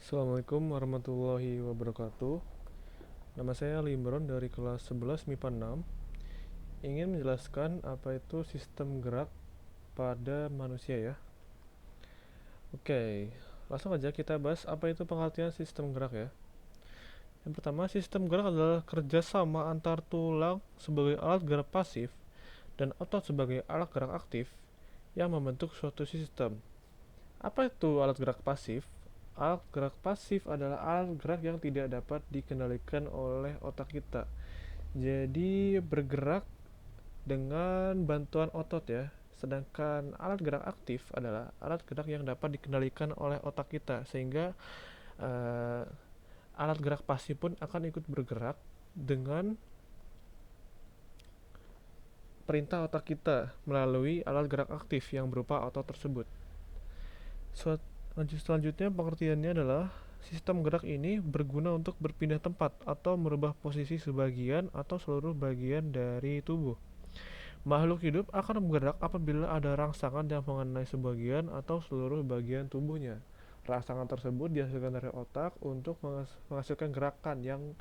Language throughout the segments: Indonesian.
Assalamualaikum warahmatullahi wabarakatuh. Nama saya Limron dari kelas 11 MIPA 6. Ingin menjelaskan apa itu sistem gerak pada manusia ya. Oke, langsung aja kita bahas apa itu pengertian sistem gerak ya. Yang pertama, sistem gerak adalah kerjasama antar tulang sebagai alat gerak pasif dan otot sebagai alat gerak aktif yang membentuk suatu sistem. Apa itu alat gerak pasif? Alat gerak pasif adalah alat gerak yang tidak dapat dikendalikan oleh otak kita. Jadi bergerak dengan bantuan otot ya. Sedangkan alat gerak aktif adalah alat gerak yang dapat dikendalikan oleh otak kita, sehingga eh, alat gerak pasif pun akan ikut bergerak dengan perintah otak kita melalui alat gerak aktif yang berupa otot tersebut. Selanjutnya pengertiannya adalah sistem gerak ini berguna untuk berpindah tempat atau merubah posisi sebagian atau seluruh bagian dari tubuh. Makhluk hidup akan bergerak apabila ada rangsangan yang mengenai sebagian atau seluruh bagian tubuhnya. Rangsangan tersebut dihasilkan dari otak untuk menghasilkan gerakan yang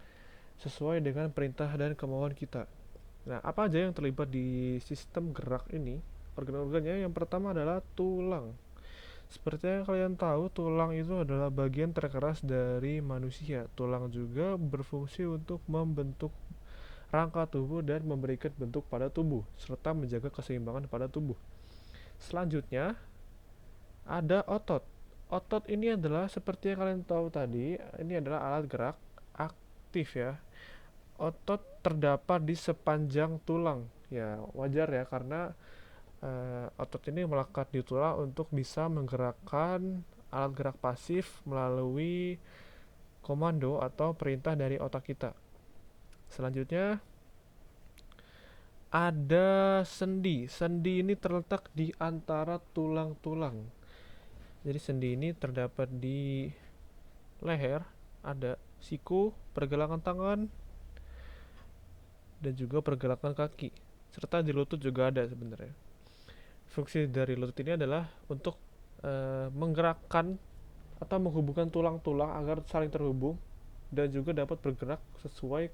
sesuai dengan perintah dan kemauan kita. Nah, apa aja yang terlibat di sistem gerak ini? Organ-organnya yang pertama adalah tulang. Seperti yang kalian tahu, tulang itu adalah bagian terkeras dari manusia. Tulang juga berfungsi untuk membentuk rangka tubuh dan memberikan bentuk pada tubuh, serta menjaga keseimbangan pada tubuh. Selanjutnya, ada otot. Otot ini adalah seperti yang kalian tahu tadi, ini adalah alat gerak aktif ya. Otot terdapat di sepanjang tulang. Ya, wajar ya karena otot ini melekat di tulang untuk bisa menggerakkan alat gerak pasif melalui komando atau perintah dari otak kita. Selanjutnya ada sendi. Sendi ini terletak di antara tulang-tulang. Jadi sendi ini terdapat di leher, ada siku, pergelangan tangan, dan juga pergerakan kaki. Serta di lutut juga ada sebenarnya. Fungsi dari lutut ini adalah untuk menggerakkan atau menghubungkan tulang-tulang agar saling terhubung dan juga dapat bergerak sesuai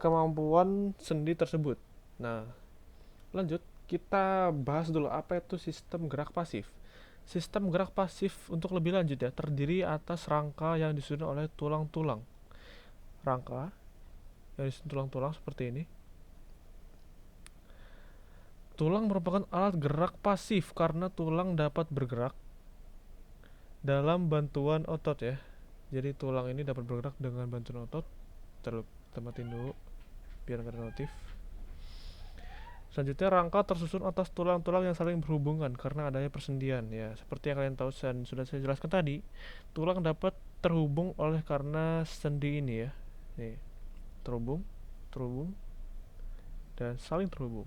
kemampuan sendi tersebut. Nah, lanjut kita bahas dulu apa itu sistem gerak pasif. Sistem gerak pasif untuk lebih lanjut ya terdiri atas rangka yang disusun oleh tulang-tulang. Rangka yang disusun tulang-tulang seperti ini. Tulang merupakan alat gerak pasif karena tulang dapat bergerak dalam bantuan otot ya. Jadi tulang ini dapat bergerak dengan bantuan otot. Tematin dulu biar nggak ada notif. Selanjutnya rangka tersusun atas tulang-tulang yang saling berhubungan karena adanya persendian ya. Seperti yang kalian tahu dan sudah saya jelaskan tadi, tulang dapat terhubung oleh karena sendi ini ya. Nih, terhubung, terhubung, dan saling terhubung.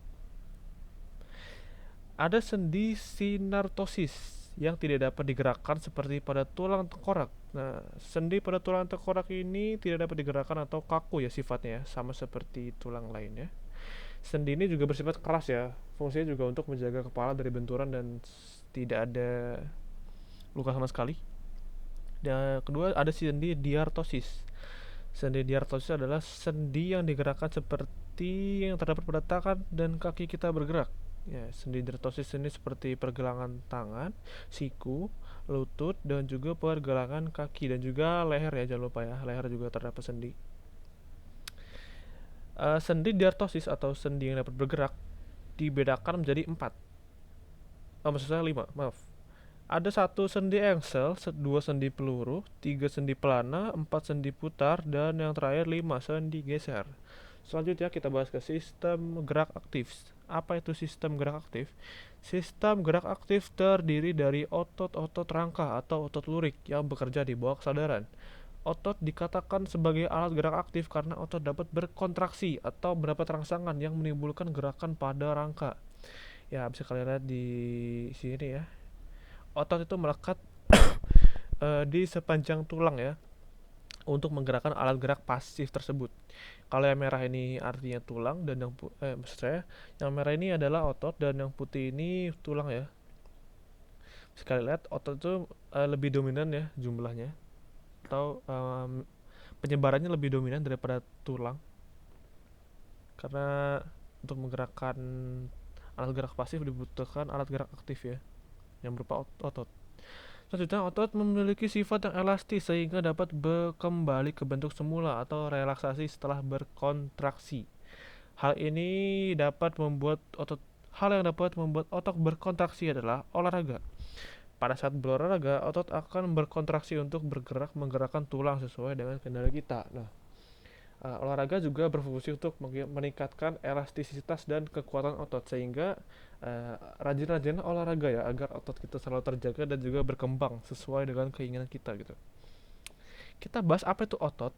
Ada sendi sinartosis yang tidak dapat digerakkan seperti pada tulang tengkorak. Nah, sendi pada tulang tengkorak ini tidak dapat digerakkan atau kaku ya sifatnya ya, sama seperti tulang lainnya. Sendi ini juga bersifat keras ya. Fungsinya juga untuk menjaga kepala dari benturan dan tidak ada luka sama sekali. Dan kedua ada sendi diartosis. Sendi diartosis adalah sendi yang digerakkan seperti yang terdapat pada tangan dan kaki kita bergerak. Ya, sendi diartosis ini seperti pergelangan tangan, siku, lutut, dan juga pergelangan kaki dan juga leher ya, jangan lupa ya, leher juga terdapat sendi. Sendi diartosis atau sendi yang dapat bergerak dibedakan menjadi 4. Maksud saya 5, maaf. Ada satu sendi engsel, dua sendi peluru, tiga sendi pelana, empat sendi putar, dan yang terakhir 5 sendi geser. Selanjutnya kita bahas ke sistem gerak aktif. Apa itu sistem gerak aktif? Sistem gerak aktif terdiri dari otot-otot rangka atau otot lurik yang bekerja di bawah kesadaran. Otot dikatakan sebagai alat gerak aktif karena otot dapat berkontraksi atau mendapat rangsangan yang menimbulkan gerakan pada rangka. Ya, bisa kalian lihat di sini ya. Otot itu melekat di sepanjang tulang ya untuk menggerakkan alat gerak pasif tersebut. Kalau yang merah ini artinya tulang dan maksud saya yang merah ini adalah otot dan yang putih ini tulang ya. Sekali lihat otot itu lebih dominan ya jumlahnya. atau penyebarannya lebih dominan daripada tulang, karena untuk menggerakkan alat gerak pasif dibutuhkan alat gerak aktif ya, yang berupa otot. Selanjutnya, otot memiliki sifat yang elastis sehingga dapat kembali ke bentuk semula atau relaksasi setelah berkontraksi. Hal ini dapat membuat otot Hal yang dapat membuat otot berkontraksi adalah olahraga. Pada saat berolahraga, otot akan berkontraksi untuk bergerak menggerakkan tulang sesuai dengan kendali kita. Nah, olahraga juga berfungsi untuk meningkatkan elastisitas dan kekuatan otot, sehingga rajin-rajin olahraga ya agar otot kita selalu terjaga dan juga berkembang sesuai dengan keinginan kita gitu. Kita bahas apa itu otot.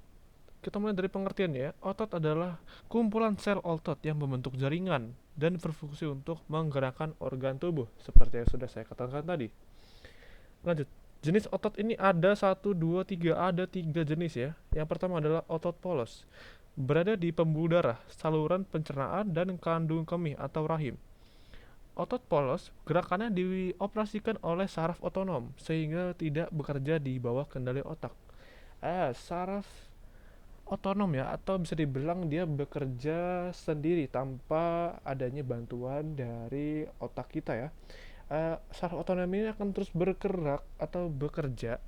Kita mulai dari pengertian ya. Otot adalah kumpulan sel otot yang membentuk jaringan dan berfungsi untuk menggerakkan organ tubuh seperti yang sudah saya katakan tadi. Lanjut. Jenis otot ini ada satu, dua, tiga. Ada 3 jenis ya. Yang pertama adalah otot polos. Berada di pembuluh darah, saluran pencernaan, dan kandung kemih atau rahim. Otot polos gerakannya dioperasikan oleh saraf otonom sehingga tidak bekerja di bawah kendali otak. Saraf otonom ya, atau bisa dibilang dia bekerja sendiri tanpa adanya bantuan dari otak kita ya. Saraf otonom ini akan terus bergerak atau bekerja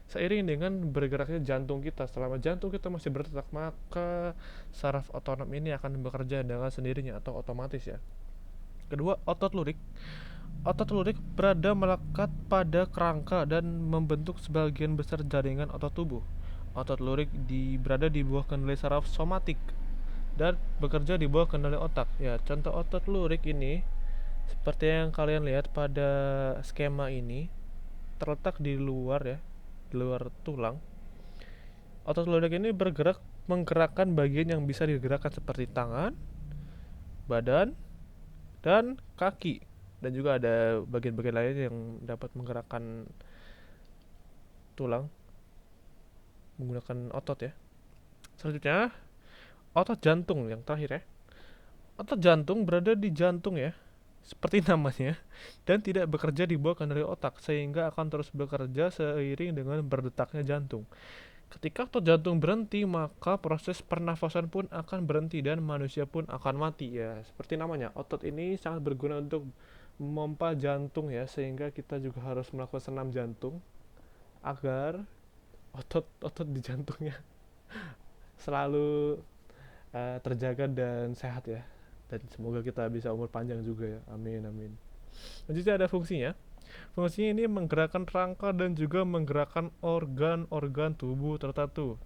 seiring dengan bergeraknya jantung kita. Selama jantung kita masih berdetak, maka saraf otonom ini akan bekerja dengan sendirinya atau otomatis ya. Kedua, otot lurik. Otot lurik berada melekat pada kerangka dan membentuk sebagian besar jaringan otot tubuh. Otot lurik berada di bawah kendali saraf somatik dan bekerja di bawah kendali otak. Ya, contoh otot lurik ini seperti yang kalian lihat pada skema ini, terletak di luar ya, di luar tulang. Otot lurik ini bergerak menggerakkan bagian yang bisa digerakkan seperti tangan, badan, dan kaki. Dan juga ada bagian-bagian lain yang dapat menggerakkan tulang menggunakan otot ya. Selanjutnya, otot jantung yang terakhir ya. Otot jantung berada di jantung ya, seperti namanya, dan tidak bekerja di bawah kendali otak, sehingga akan terus bekerja seiring dengan berdetaknya jantung. Ketika otot jantung berhenti, maka proses pernafasan pun akan berhenti dan manusia pun akan mati ya. Seperti namanya, otot ini sangat berguna untuk memompa jantung ya, sehingga kita juga harus melakukan senam jantung agar otot-otot di jantungnya selalu terjaga dan sehat ya. Dan semoga kita bisa umur panjang juga ya. Amin amin. Lanjutnya ada fungsinya. Fungsinya ini menggerakkan rangka dan juga menggerakkan organ-organ tubuh tertentu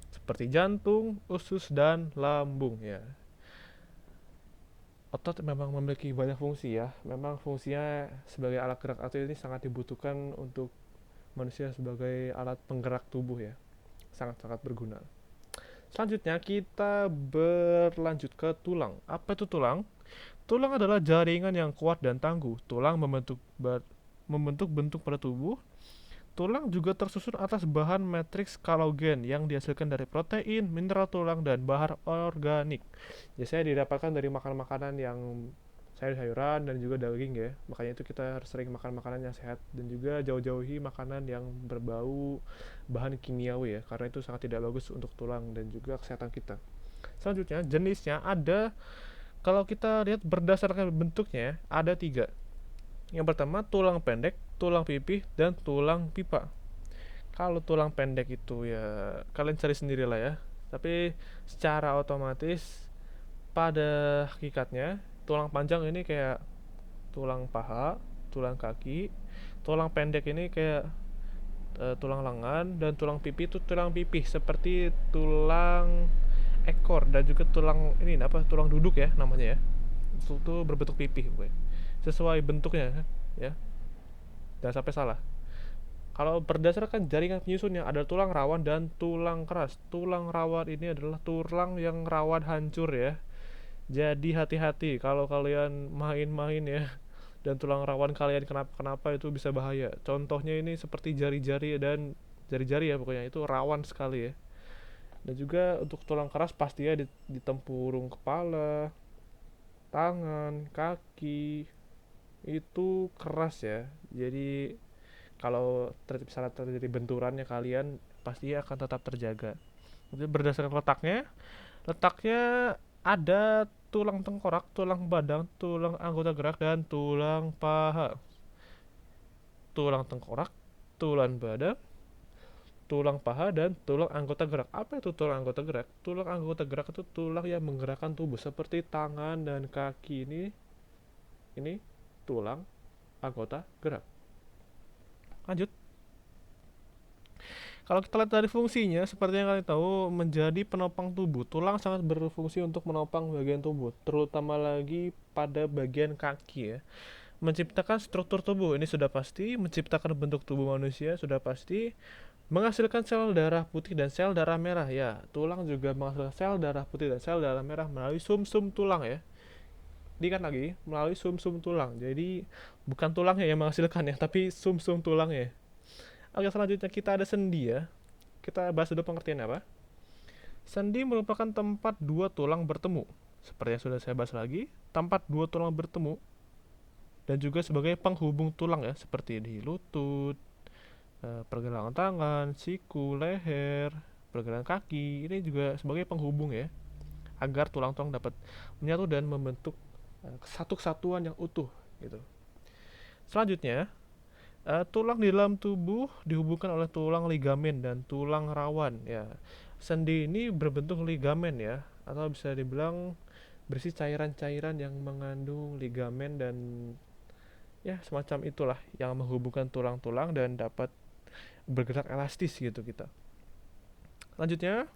seperti jantung, usus, dan lambung ya. Otot memang memiliki banyak fungsi ya. Memang fungsinya sebagai alat gerak aktif ini sangat dibutuhkan untuk manusia sebagai alat penggerak tubuh ya. Sangat-sangat berguna. Selanjutnya kita berlanjut ke tulang. Apa itu tulang? Tulang adalah jaringan yang kuat dan tangguh. Tulang membentuk bentuk pada tubuh. Tulang juga tersusun atas bahan matriks kolagen yang dihasilkan dari protein, mineral tulang, dan bahan organik. Biasanya didapatkan dari makanan-makanan yang sayur-sayuran dan juga daging ya. Makanya itu kita harus sering makan makanan yang sehat dan juga jauh-jauhi makanan yang berbau bahan kimiawi ya, karena itu sangat tidak bagus untuk tulang dan juga kesehatan kita. Selanjutnya jenisnya ada, kalau kita lihat berdasarkan bentuknya ada 3. Yang pertama tulang pendek, tulang pipih, dan tulang pipa. Kalau tulang pendek itu ya kalian cari sendiri lah ya. Tapi secara otomatis pada hakikatnya tulang panjang ini kayak tulang paha, tulang kaki. Tulang pendek ini kayak tulang lengan, dan tulang pipi itu tulang pipih seperti tulang ekor dan juga tulang ini apa tulang duduk ya namanya ya. Itu berbentuk pipih gue. Sesuai bentuknya ya. Jangan sampai salah. Kalau berdasarkan jaringan penyusunnya ada tulang rawan dan tulang keras. Tulang rawan ini adalah tulang yang rawan hancur ya. Jadi hati-hati kalau kalian main-main ya, dan tulang rawan kalian kenapa-kenapa itu bisa bahaya. Contohnya ini seperti jari-jari dan jari-jari ya, pokoknya itu rawan sekali ya. Dan juga untuk tulang keras pastinya di tempurung kepala, tangan, kaki itu keras ya. Jadi Kalau misalnya terjadi benturannya kalian pasti akan tetap terjaga. Jadi berdasarkan letaknya ada tulang tengkorak, tulang badang, tulang anggota gerak, dan tulang paha. Tulang tengkorak, tulang badang, tulang paha, dan tulang anggota gerak. Apa itu tulang anggota gerak? Tulang anggota gerak itu tulang yang menggerakkan tubuh seperti tangan dan kaki ini tulang anggota gerak. Lanjut. Kalau kita lihat dari fungsinya, seperti yang kalian tahu, menjadi penopang tubuh. Tulang sangat berfungsi untuk menopang bagian tubuh, terutama lagi pada bagian kaki ya. Menciptakan struktur tubuh, ini sudah pasti. Menciptakan bentuk tubuh manusia, sudah pasti. Menghasilkan sel darah putih dan sel darah merah, ya. Tulang juga menghasilkan sel darah putih dan sel darah merah melalui sumsum tulang ya. Diingat lagi, melalui sumsum tulang. Jadi bukan tulangnya yang menghasilkan ya, tapi sumsum tulangnya. Oke, selanjutnya kita ada sendi ya. Kita bahas dulu pengertian apa. Sendi merupakan tempat dua tulang bertemu. Seperti yang sudah saya bahas lagi, tempat dua tulang bertemu dan juga sebagai penghubung tulang ya, seperti di lutut, pergelangan tangan, siku, leher, pergelangan kaki. Ini juga sebagai penghubung ya, agar tulang-tulang dapat menyatu dan membentuk satu kesatuan yang utuh gitu. Selanjutnya, tulang di dalam tubuh dihubungkan oleh tulang ligamen dan tulang rawan ya. Sendi ini berbentuk ligamen ya, atau bisa dibilang berisi cairan-cairan yang mengandung ligamen dan ya semacam itulah yang menghubungkan tulang-tulang dan dapat bergerak elastis gitu kita. Lanjutnya,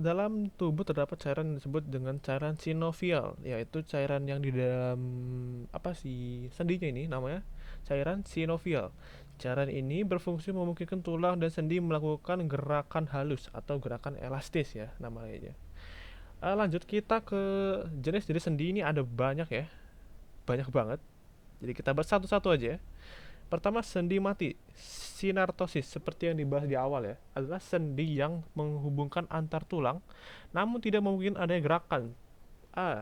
dalam tubuh terdapat cairan yang disebut dengan cairan sinovial, yaitu cairan yang di dalam apa sih sendinya ini namanya cairan sinovial. Cairan ini berfungsi memungkinkan tulang dan sendi melakukan gerakan halus atau gerakan elastis ya namanya. Lanjut kita ke jenis-jenis sendi, ini ada banyak ya, banyak banget. Jadi kita bahas satu-satu aja ya. Pertama, sendi mati, sinartosis, seperti yang dibahas di awal ya, adalah sendi yang menghubungkan antar tulang, namun tidak memungkinkan adanya gerakan.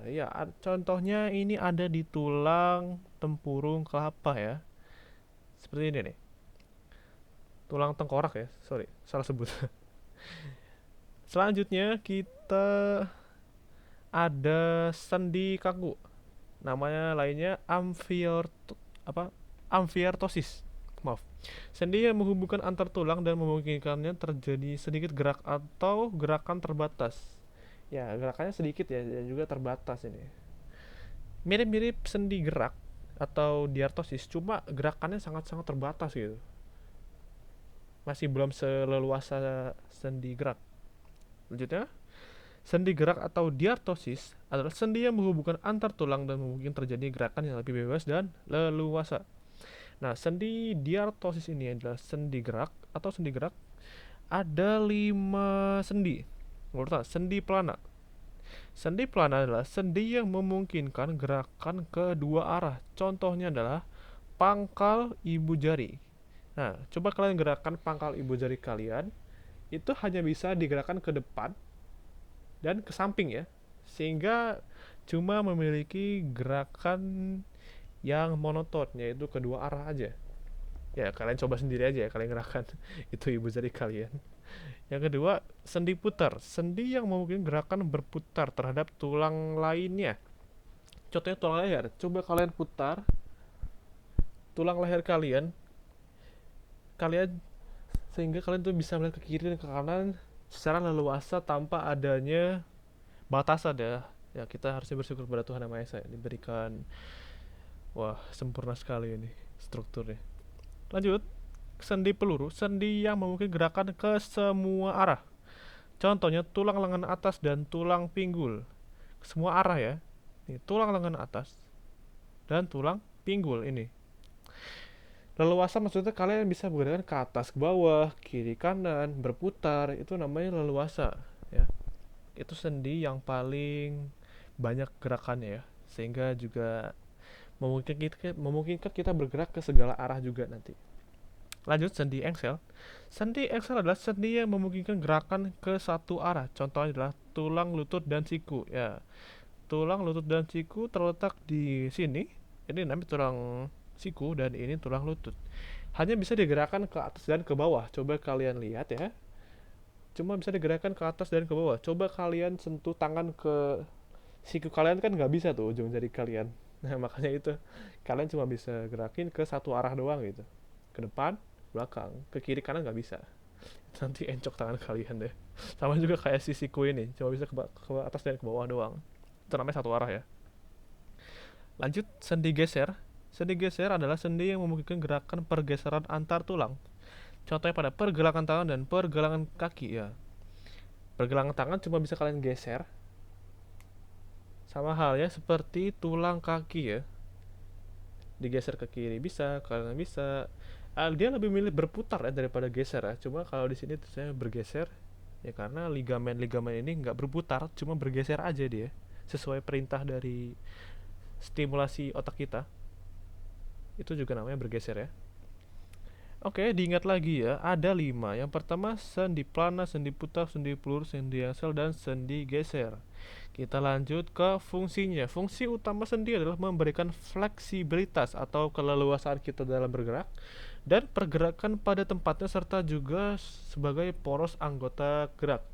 Ya, contohnya ini ada di tulang tempurung kelapa ya, seperti ini nih, tulang tengkorak ya, sorry, salah sebut. Selanjutnya kita ada sendi kaku, namanya lainnya amfiartosis. Maaf. Sendi yang menghubungkan antar tulang dan memungkinkannya terjadi sedikit gerak atau gerakan terbatas. Ya, gerakannya sedikit ya dan juga terbatas ini. Mirip-mirip sendi gerak atau diartosis, cuma gerakannya sangat-sangat terbatas gitu. Masih belum seleluasa sendi gerak. Lanjutnya, sendi gerak atau diartosis adalah sendi yang menghubungkan antar tulang dan memungkinkan terjadi gerakan yang lebih bebas dan leluasa. Nah, sendi diartosis ini adalah sendi gerak atau sendi gerak. Ada 5 sendi. Pertama, sendi pelana. Sendi pelana adalah sendi yang memungkinkan gerakan ke dua arah. Contohnya adalah pangkal ibu jari. Nah, coba kalian gerakan pangkal ibu jari kalian. Itu hanya bisa digerakkan ke depan dan ke samping ya. Sehingga cuma memiliki gerakan yang monoton, yaitu kedua arah aja. Ya, kalian coba sendiri aja ya, kalian gerakan itu ibu jari kalian. Yang kedua, sendi putar. Sendi yang memungkinkan gerakan berputar terhadap tulang lainnya. Contohnya tulang leher. Coba kalian putar tulang leher kalian, sehingga kalian tuh bisa melihat ke kiri dan ke kanan secara leluasa tanpa adanya batasan ya. Ya, kita harusnya bersyukur pada Tuhan Yang Maha Esa ya, diberikan wah, sempurna sekali ini strukturnya. Lanjut, sendi peluru, sendi yang memungkinkan gerakan ke semua arah. Contohnya tulang lengan atas dan tulang pinggul. Semua arah ya. Nih, tulang lengan atas dan tulang pinggul ini. Leluasa maksudnya kalian bisa bergerak ke atas, ke bawah, kiri, kanan, berputar. Itu namanya leluasa ya. Itu sendi yang paling banyak gerakannya ya. Sehingga juga memungkinkan kita bergerak ke segala arah juga nanti. Lanjut, sendi engsel. Sendi engsel adalah sendi yang memungkinkan gerakan ke satu arah. Contohnya adalah tulang lutut dan siku. Ya, tulang lutut dan siku terletak di sini. Ini namanya tulang siku, dan ini tulang lutut. Hanya bisa digerakkan ke atas dan ke bawah. Coba kalian lihat ya. Cuma bisa digerakkan ke atas dan ke bawah. Coba kalian sentuh tangan ke siku kalian, kan nggak bisa tuh ujung jari kalian. Nah, makanya itu kalian cuma bisa gerakin ke satu arah doang gitu. Ke depan, belakang, ke kiri kanan nggak bisa. Nanti encok tangan kalian deh. Sama juga kayak si siku ini, cuma bisa ke atas dan ke bawah doang. Itu namanya satu arah ya. Lanjut, sendi geser. Sendi geser adalah sendi yang memungkinkan gerakan pergeseran antar tulang. Contohnya pada pergelangan tangan dan pergelangan kaki ya. Pergelangan tangan cuma bisa kalian geser, sama halnya seperti tulang kaki ya. Digeser ke kiri bisa, ke kanan bisa. Dia lebih milih berputar ya daripada geser ya. Cuma kalau di sini tuh saya bergeser ya karena ligamen-ligamen ini nggak berputar, cuma bergeser aja dia sesuai perintah dari stimulasi otak kita. Itu juga namanya bergeser ya. Oke, diingat lagi ya, ada 5. Yang pertama sendi plana, sendi putar, sendi pelur, sendi angsel, dan sendi geser. Kita lanjut ke fungsinya. Fungsi utama sendi adalah memberikan fleksibilitas atau keleluasaan kita dalam bergerak dan pergerakan pada tempatnya, serta juga sebagai poros anggota gerak.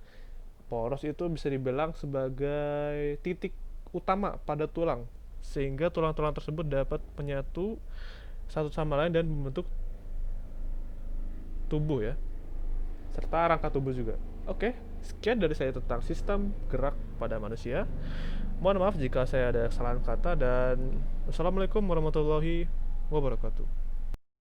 Poros itu bisa dibilang sebagai titik utama pada tulang, sehingga tulang-tulang tersebut dapat menyatu satu sama lain dan membentuk tubuh ya, serta rangka tubuh juga. Oke, sekian dari saya tentang sistem gerak pada manusia. Mohon maaf jika saya ada kesalahan kata, dan wassalamualaikum warahmatullahi wabarakatuh.